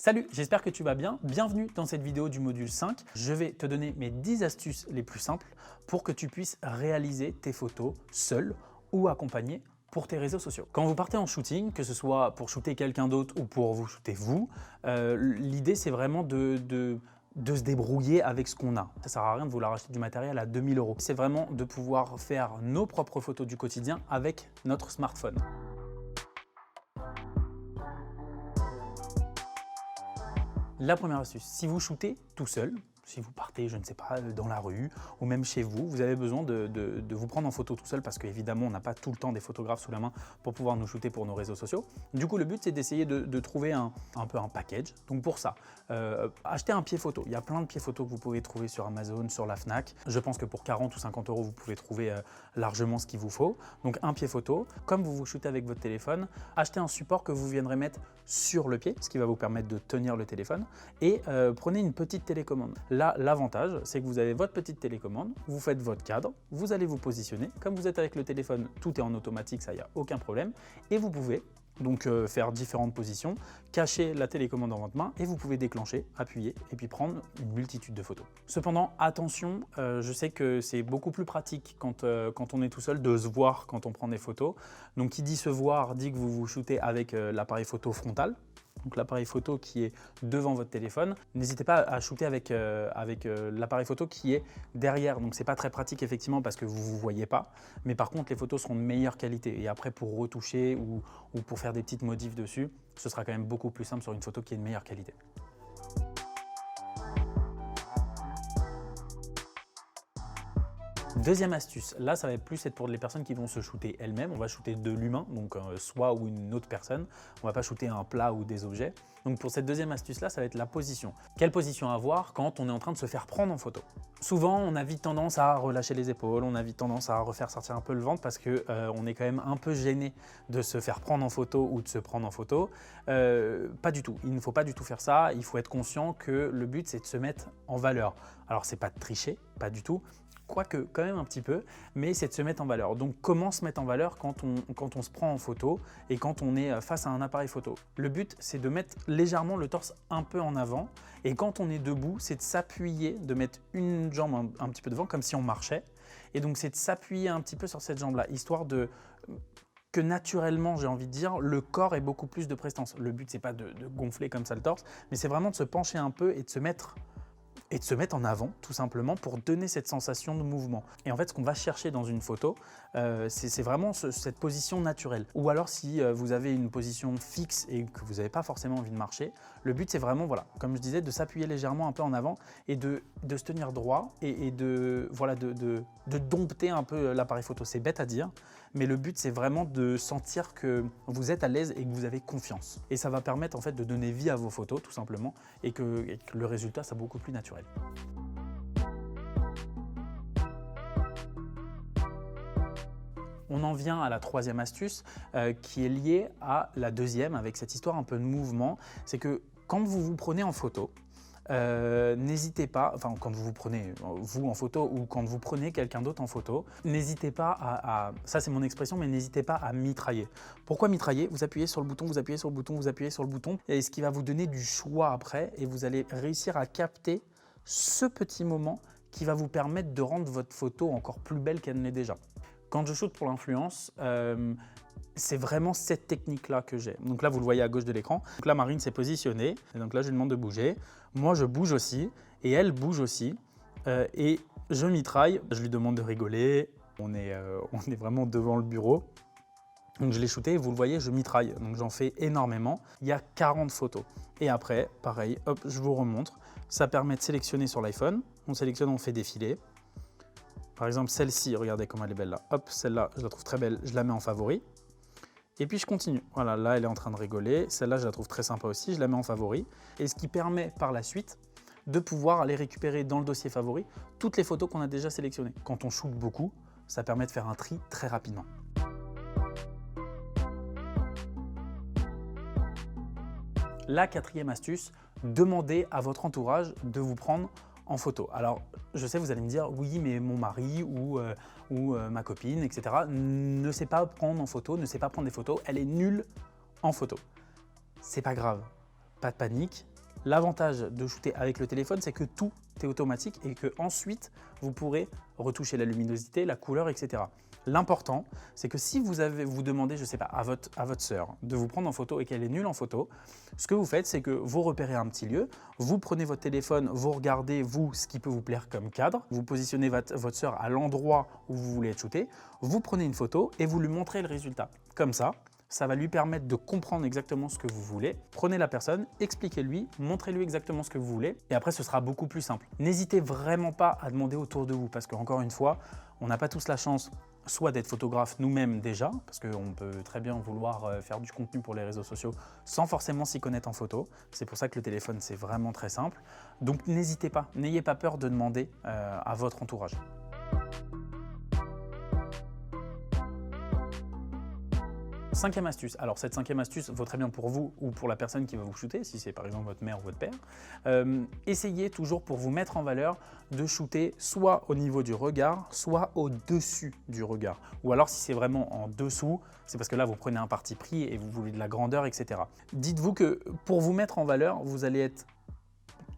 Salut, j'espère que tu vas bien. Bienvenue dans cette vidéo du module 5. Je vais te donner mes 10 astuces les plus simples pour que tu puisses réaliser tes photos seul ou accompagné pour tes réseaux sociaux. Quand vous partez en shooting, que ce soit pour shooter quelqu'un d'autre ou pour vous shooter vous, l'idée c'est vraiment de se débrouiller avec ce qu'on a. Ça ne sert à rien de vouloir acheter du matériel à 2000 €. C'est vraiment de pouvoir faire nos propres photos du quotidien avec notre smartphone. La première astuce, si vous shootez tout seul, si vous partez, je ne sais pas, dans la rue ou même chez vous, vous avez besoin de vous prendre en photo tout seul parce qu'évidemment, on n'a pas tout le temps des photographes sous la main pour pouvoir nous shooter pour nos réseaux sociaux. Du coup, le but, c'est d'essayer de trouver un peu un package. Donc pour ça, achetez un pied photo. Il y a plein de pieds photos que vous pouvez trouver sur Amazon, sur la Fnac. Je pense que pour 40 ou 50 €, vous pouvez trouver largement ce qu'il vous faut. Donc un pied photo, comme vous vous shootez avec votre téléphone, achetez un support que vous viendrez mettre sur le pied, ce qui va vous permettre de tenir le téléphone, et prenez une petite télécommande. Là, l'avantage, c'est que vous avez votre petite télécommande, vous faites votre cadre, vous allez vous positionner. Comme vous êtes avec le téléphone, tout est en automatique, ça, il n'y a aucun problème. Et vous pouvez donc faire différentes positions, cacher la télécommande dans votre main et vous pouvez déclencher, appuyer et puis prendre une multitude de photos. Cependant, attention, je sais que c'est beaucoup plus pratique quand on est tout seul de se voir quand on prend des photos. Donc qui dit se voir dit que vous vous shootez avec l'appareil photo frontal. Donc l'appareil photo qui est devant votre téléphone. N'hésitez pas à shooter avec l'appareil photo qui est derrière. Donc c'est pas très pratique effectivement parce que vous ne vous voyez pas. Mais par contre les photos seront de meilleure qualité. Et après pour retoucher ou pour faire des petites modifs dessus, ce sera quand même beaucoup plus simple sur une photo qui est de meilleure qualité. Deuxième astuce, là ça va plus être pour les personnes qui vont se shooter elles-mêmes. On va shooter de l'humain, donc soi ou une autre personne. On ne va pas shooter un plat ou des objets. Donc pour cette deuxième astuce là, ça va être la position. Quelle position avoir quand on est en train de se faire prendre en photo? Souvent on a vite tendance à relâcher les épaules, on a vite tendance à refaire sortir un peu le ventre parce que on est quand même un peu gêné de se faire prendre en photo ou de se prendre en photo. Pas du tout, il ne faut pas du tout faire ça. Il faut être conscient que le but c'est de se mettre en valeur. Alors c'est pas de tricher, pas du tout. Quoique quand même un petit peu, mais c'est de se mettre en valeur. Donc comment se mettre en valeur quand on se prend en photo et quand on est face à un appareil photo? Le but c'est de mettre légèrement le torse un peu en avant et quand on est debout, c'est de s'appuyer, de mettre une jambe un petit peu devant comme si on marchait et donc c'est de s'appuyer un petit peu sur cette jambe-là, histoire que naturellement, j'ai envie de dire, le corps ait beaucoup plus de prestance. Le but c'est pas de gonfler comme ça le torse, mais c'est vraiment de se pencher un peu et de se mettre en avant tout simplement pour donner cette sensation de mouvement. Et en fait, ce qu'on va chercher dans une photo, c'est vraiment cette position naturelle. Ou alors si vous avez une position fixe et que vous n'avez pas forcément envie de marcher, le but c'est vraiment, voilà, comme je disais, de s'appuyer légèrement un peu en avant et de se tenir droit et de dompter un peu l'appareil photo. C'est bête à dire, mais le but c'est vraiment de sentir que vous êtes à l'aise et que vous avez confiance. Et ça va permettre en fait de donner vie à vos photos tout simplement et que le résultat soit beaucoup plus naturel. On en vient à la troisième astuce qui est liée à la deuxième avec cette histoire un peu de mouvement. C'est que quand vous vous prenez en photo, n'hésitez pas, enfin quand vous vous prenez vous en photo ou quand vous prenez quelqu'un d'autre en photo, n'hésitez pas ça c'est mon expression, mais n'hésitez pas à mitrailler. Pourquoi mitrailler? Vous appuyez sur le bouton, vous appuyez sur le bouton, vous appuyez sur le bouton, et ce qui va vous donner du choix après, et vous allez réussir à capter ce petit moment qui va vous permettre de rendre votre photo encore plus belle qu'elle ne l'est déjà. Quand je shoot pour l'influence, c'est vraiment cette technique-là que j'ai. Donc là, vous le voyez à gauche de l'écran. Donc là, Marine s'est positionnée. Et donc là, je lui demande de bouger. Moi, je bouge aussi. Et elle bouge aussi. Et je mitraille. Je lui demande de rigoler. On est vraiment devant le bureau. Donc je l'ai shooté, vous le voyez, je mitraille. Donc j'en fais énormément. Il y a 40 photos. Et après, pareil, hop, je vous remontre. Ça permet de sélectionner sur l'iPhone. On sélectionne, on fait défiler. Par exemple, celle-ci, regardez comme elle est belle là. Hop, celle-là, je la trouve très belle, je la mets en favori. Et puis je continue. Voilà, là, elle est en train de rigoler. Celle-là, je la trouve très sympa aussi, je la mets en favori. Et ce qui permet par la suite de pouvoir aller récupérer dans le dossier favori toutes les photos qu'on a déjà sélectionnées. Quand on shoot beaucoup, ça permet de faire un tri très rapidement. La quatrième astuce, demandez à votre entourage de vous prendre en photo. Alors, je sais, vous allez me dire, oui, mais mon mari ou ma copine, etc. ne sait pas prendre en photo, ne sait pas prendre des photos, elle est nulle en photo. C'est pas grave, pas de panique, L'avantage de shooter avec le téléphone, c'est que tout est automatique et que ensuite vous pourrez retoucher la luminosité, la couleur, etc. L'important, c'est que si vous demandez, je ne sais pas, à votre sœur de vous prendre en photo et qu'elle est nulle en photo, ce que vous faites, c'est que vous repérez un petit lieu, vous prenez votre téléphone, vous regardez, vous, ce qui peut vous plaire comme cadre, vous positionnez votre sœur à l'endroit où vous voulez être shooté, vous prenez une photo et vous lui montrez le résultat. Comme ça va lui permettre de comprendre exactement ce que vous voulez. Prenez la personne, expliquez-lui, montrez-lui exactement ce que vous voulez et après ce sera beaucoup plus simple. N'hésitez vraiment pas à demander autour de vous parce qu'encore une fois, on n'a pas tous la chance soit d'être photographe nous-mêmes déjà, parce qu'on peut très bien vouloir faire du contenu pour les réseaux sociaux sans forcément s'y connaître en photo. C'est pour ça que le téléphone, c'est vraiment très simple. Donc n'hésitez pas, n'ayez pas peur de demander à votre entourage. Cinquième astuce. Alors cette cinquième astuce vaut très bien pour vous ou pour la personne qui va vous shooter, si c'est par exemple votre mère ou votre père. Essayez toujours pour vous mettre en valeur de shooter soit au niveau du regard, soit au-dessus du regard. Ou alors si c'est vraiment en dessous, c'est parce que là vous prenez un parti pris et vous voulez de la grandeur, etc. Dites-vous que pour vous mettre en valeur, vous allez être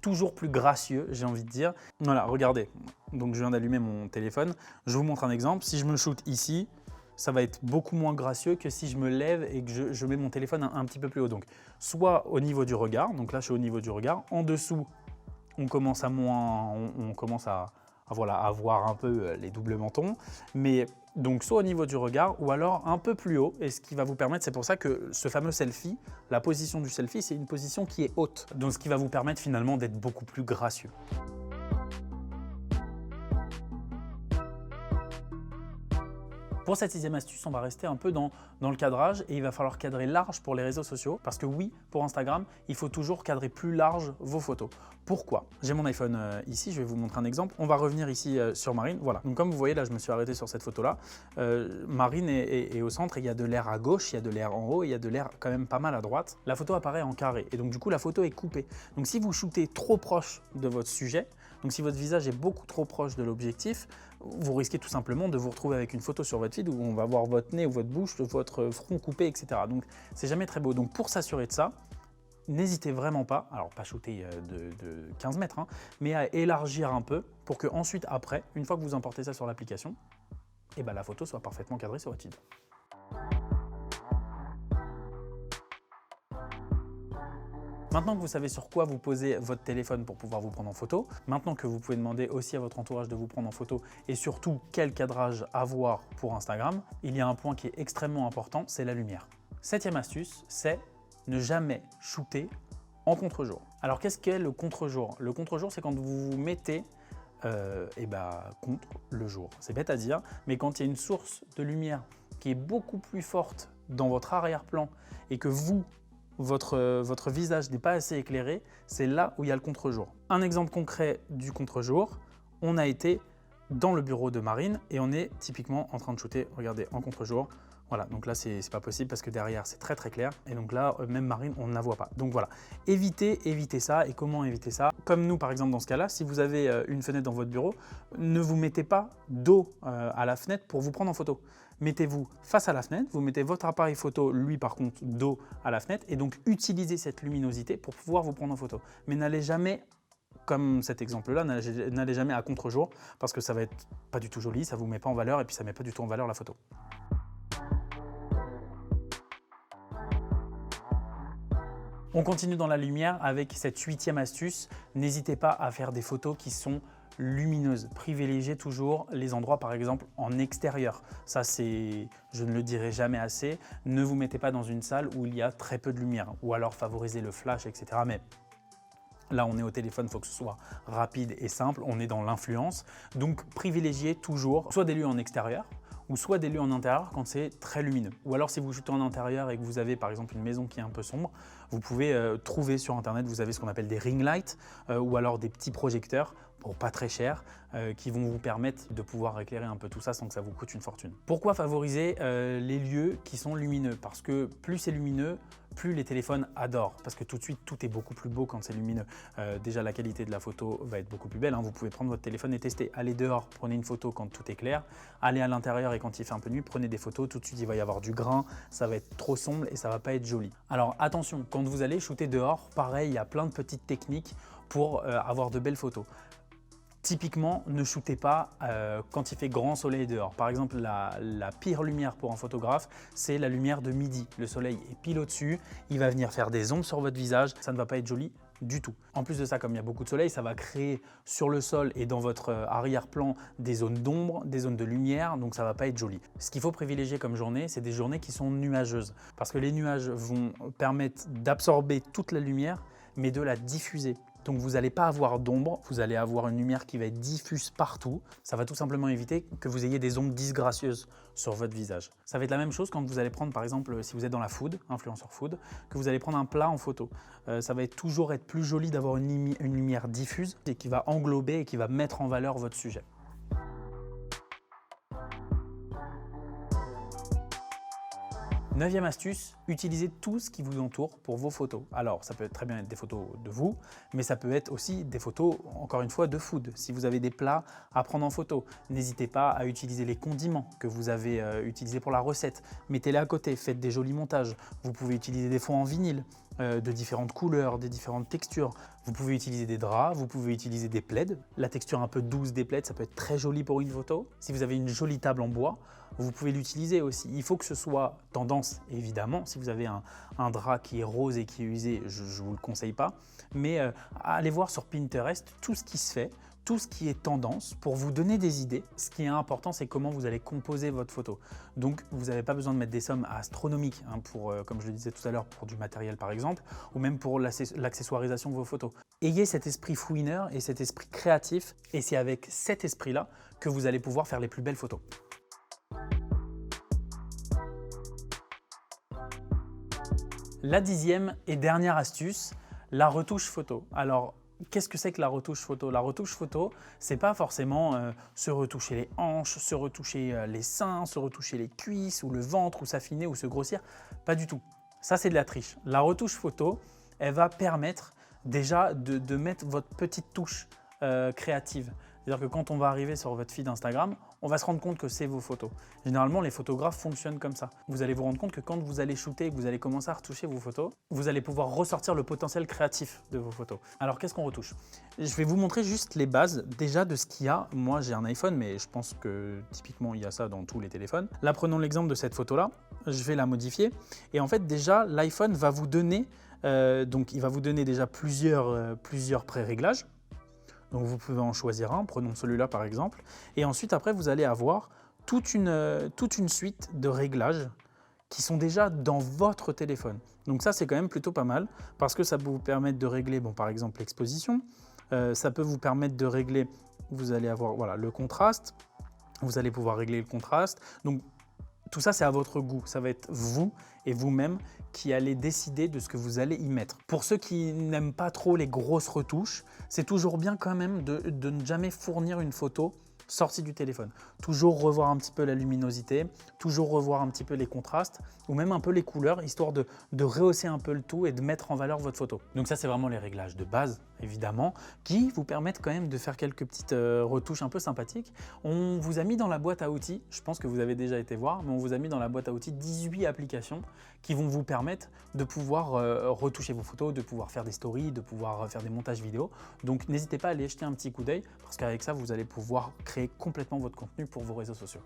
toujours plus gracieux, j'ai envie de dire. Voilà, regardez. Donc je viens d'allumer mon téléphone. Je vous montre un exemple. Si je me shoot ici, ça va être beaucoup moins gracieux que si je me lève et que je mets mon téléphone un petit peu plus haut. Donc, soit au niveau du regard, donc là je suis au niveau du regard, en dessous on commence à voilà, à voir un peu les doubles mentons, mais donc soit au niveau du regard ou alors un peu plus haut, et ce qui va vous permettre, c'est pour ça que ce fameux selfie, la position du selfie, c'est une position qui est haute, donc ce qui va vous permettre finalement d'être beaucoup plus gracieux. Pour cette sixième astuce, on va rester un peu dans le cadrage et il va falloir cadrer large pour les réseaux sociaux parce que oui, pour Instagram, il faut toujours cadrer plus large vos photos. Pourquoi? J'ai mon iPhone ici, je vais vous montrer un exemple. On va revenir ici sur Marine. Voilà, donc comme vous voyez là, je me suis arrêté sur cette photo-là. Marine est au centre et il y a de l'air à gauche, il y a de l'air en haut et il y a de l'air quand même pas mal à droite. La photo apparaît en carré et donc du coup, la photo est coupée. Donc si vous shootez trop proche de votre sujet, donc si votre visage est beaucoup trop proche de l'objectif, vous risquez tout simplement de vous retrouver avec une photo sur votre feed où on va voir votre nez ou votre bouche, votre front coupé, etc. Donc c'est jamais très beau. Donc pour s'assurer de ça, n'hésitez vraiment pas, alors pas shooter de 15 mètres, hein, mais à élargir un peu pour que ensuite, après, une fois que vous importez ça sur l'application, eh ben, la photo soit parfaitement cadrée sur votre feed. Maintenant que vous savez sur quoi vous posez votre téléphone pour pouvoir vous prendre en photo, maintenant que vous pouvez demander aussi à votre entourage de vous prendre en photo et surtout quel cadrage avoir pour Instagram, il y a un point qui est extrêmement important, c'est la lumière. Septième astuce, c'est ne jamais shooter en contre-jour. Alors qu'est-ce qu'est le contre-jour? Le contre-jour, c'est quand vous vous mettez contre le jour. C'est bête à dire, mais quand il y a une source de lumière qui est beaucoup plus forte dans votre arrière-plan et que votre visage n'est pas assez éclairé, c'est là où il y a le contre-jour. Un exemple concret du contre-jour, on a été dans le bureau de Marine et on est typiquement en train de shooter, regardez, en contre-jour. Voilà, donc là c'est pas possible parce que derrière c'est très clair et donc là même Marine on ne la voit pas. Donc voilà, évitez ça. Et comment éviter ça? Comme nous par exemple dans ce cas-là, si vous avez une fenêtre dans votre bureau, ne vous mettez pas dos à la fenêtre pour vous prendre en photo. Mettez-vous face à la fenêtre, vous mettez votre appareil photo, lui par contre dos à la fenêtre et donc utilisez cette luminosité pour pouvoir vous prendre en photo. Mais n'allez jamais, comme cet exemple-là, n'allez jamais à contre-jour parce que ça va être pas du tout joli, ça vous met pas en valeur et puis ça met pas du tout en valeur la photo. On continue dans la lumière avec cette huitième astuce. N'hésitez pas à faire des photos qui sont lumineuses. Privilégiez toujours les endroits par exemple en extérieur. Ça c'est, je ne le dirai jamais assez. Ne vous mettez pas dans une salle où il y a très peu de lumière ou alors favorisez le flash, etc. Mais là, on est au téléphone, il faut que ce soit rapide et simple. On est dans l'influence. Donc privilégiez toujours soit des lieux en extérieur, ou soit des lieux en intérieur quand c'est très lumineux. Ou alors si vous shootez en intérieur et que vous avez par exemple une maison qui est un peu sombre, vous pouvez trouver sur internet, vous avez ce qu'on appelle des ring lights ou alors des petits projecteurs pour pas très cher, qui vont vous permettre de pouvoir éclairer un peu tout ça sans que ça vous coûte une fortune. Pourquoi favoriser les lieux qui sont lumineux? Parce que plus c'est lumineux, plus les téléphones adorent, parce que tout de suite, tout est beaucoup plus beau quand c'est lumineux. Déjà, la qualité de la photo va être beaucoup plus belle, hein. Vous pouvez prendre votre téléphone et tester. Allez dehors, prenez une photo quand tout est clair. Allez à l'intérieur et quand il fait un peu nuit, prenez des photos. Tout de suite, il va y avoir du grain, ça va être trop sombre et ça va pas être joli. Alors attention, quand vous allez shooter dehors, pareil, il y a plein de petites techniques pour avoir de belles photos. Typiquement, ne shootez pas quand il fait grand soleil dehors. Par exemple, la pire lumière pour un photographe, c'est la lumière de midi. Le soleil est pile au-dessus, il va venir faire des ombres sur votre visage, ça ne va pas être joli du tout. En plus de ça, comme il y a beaucoup de soleil, ça va créer sur le sol et dans votre arrière-plan des zones d'ombre, des zones de lumière, donc ça ne va pas être joli. Ce qu'il faut privilégier comme journée, c'est des journées qui sont nuageuses, parce que les nuages vont permettre d'absorber toute la lumière, mais de la diffuser. Donc vous n'allez pas avoir d'ombre, vous allez avoir une lumière qui va être diffuse partout. Ça va tout simplement éviter que vous ayez des ombres disgracieuses sur votre visage. Ça va être la même chose quand vous allez prendre, par exemple, si vous êtes dans la food, influenceur food, que vous allez prendre un plat en photo. Ça va toujours être plus joli d'avoir une lumière diffuse et qui va englober et qui va mettre en valeur votre sujet. Neuvième astuce, utilisez tout ce qui vous entoure pour vos photos. Alors, ça peut très bien être des photos de vous, mais ça peut être aussi des photos, encore une fois, de food. Si vous avez des plats à prendre en photo, n'hésitez pas à utiliser les condiments que vous avez utilisés pour la recette. Mettez-les à côté, faites des jolis montages. Vous pouvez utiliser des fonds en vinyle de différentes couleurs, des différentes textures. Vous pouvez utiliser des draps, vous pouvez utiliser des plaids. La texture un peu douce des plaids, ça peut être très joli pour une photo. Si vous avez une jolie table en bois, vous pouvez l'utiliser aussi. Il faut que ce soit tendance, évidemment. Si vous avez un drap qui est rose et qui est usé, je ne vous le conseille pas. Mais allez voir sur Pinterest tout ce qui se fait, tout ce qui est tendance pour vous donner des idées. Ce qui est important, c'est comment vous allez composer votre photo. Donc, vous n'avez pas besoin de mettre des sommes astronomiques pour, comme je le disais tout à l'heure, pour du matériel par exemple, ou même pour l'accessoirisation de vos photos. Ayez cet esprit fouineur et cet esprit créatif, et c'est avec cet esprit-là que vous allez pouvoir faire les plus belles photos. La 10e et dernière astuce, la retouche photo. Alors, qu'est-ce que c'est que la retouche photo? La retouche photo, c'est pas forcément se retoucher les hanches, se retoucher les seins, se retoucher les cuisses ou le ventre ou s'affiner ou se grossir. Pas du tout. Ça, c'est de la triche. La retouche photo, elle va permettre déjà de mettre votre petite touche créative. C'est-à-dire que quand on va arriver sur votre feed Instagram, on va se rendre compte que c'est vos photos. Généralement, les photographes fonctionnent comme ça. Vous allez vous rendre compte que quand vous allez shooter et que vous allez commencer à retoucher vos photos, vous allez pouvoir ressortir le potentiel créatif de vos photos. Alors, qu'est-ce qu'on retouche? Je vais vous montrer juste les bases déjà de ce qu'il y a. Moi, j'ai un iPhone, mais je pense que typiquement, il y a ça dans tous les téléphones. Là, prenons l'exemple de cette photo-là. Je vais la modifier. Et en fait, déjà, l'iPhone va vous donner, il va vous donner déjà plusieurs pré-réglages. Donc vous pouvez en choisir un, prenons celui-là par exemple. Et ensuite, après, vous allez avoir toute une suite de réglages qui sont déjà dans votre téléphone. Donc ça, c'est quand même plutôt pas mal parce que ça peut vous permettre de régler, par exemple, l'exposition. Ça peut vous permettre de régler, vous allez avoir voilà, le contraste. Vous allez pouvoir régler le contraste. Donc tout ça, c'est à votre goût. Ça va être vous et vous-même qui allez décider de ce que vous allez y mettre. Pour ceux qui n'aiment pas trop les grosses retouches, c'est toujours bien quand même de ne jamais fournir une photo sortie du téléphone. Toujours revoir un petit peu la luminosité, toujours revoir un petit peu les contrastes ou même un peu les couleurs, histoire de rehausser un peu le tout et de mettre en valeur votre photo. Donc ça, c'est vraiment les réglages de base, évidemment, qui vous permettent quand même de faire quelques petites retouches un peu sympathiques. On vous a mis dans la boîte à outils, je pense que vous avez déjà été voir, mais on vous a mis dans la boîte à outils 18 applications qui vont vous permettre de pouvoir retoucher vos photos, de pouvoir faire des stories, de pouvoir faire des montages vidéo. Donc n'hésitez pas à aller jeter un petit coup d'œil parce qu'avec ça, vous allez pouvoir créer complètement votre contenu pour vos réseaux sociaux.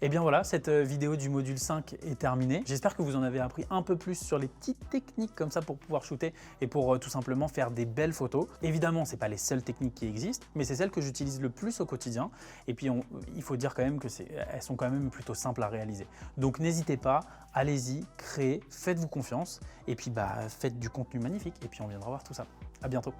Et bien voilà, cette vidéo du module 5 est terminée. J'espère que vous en avez appris un peu plus sur les petites techniques comme ça pour pouvoir shooter et pour tout simplement faire des belles photos. Évidemment, ce n'est pas les seules techniques qui existent, mais c'est celles que j'utilise le plus au quotidien. Et puis, il faut dire quand même qu'elles sont quand même plutôt simples à réaliser. Donc n'hésitez pas, allez-y, créez, faites-vous confiance et puis faites du contenu magnifique et puis on viendra voir tout ça. À bientôt.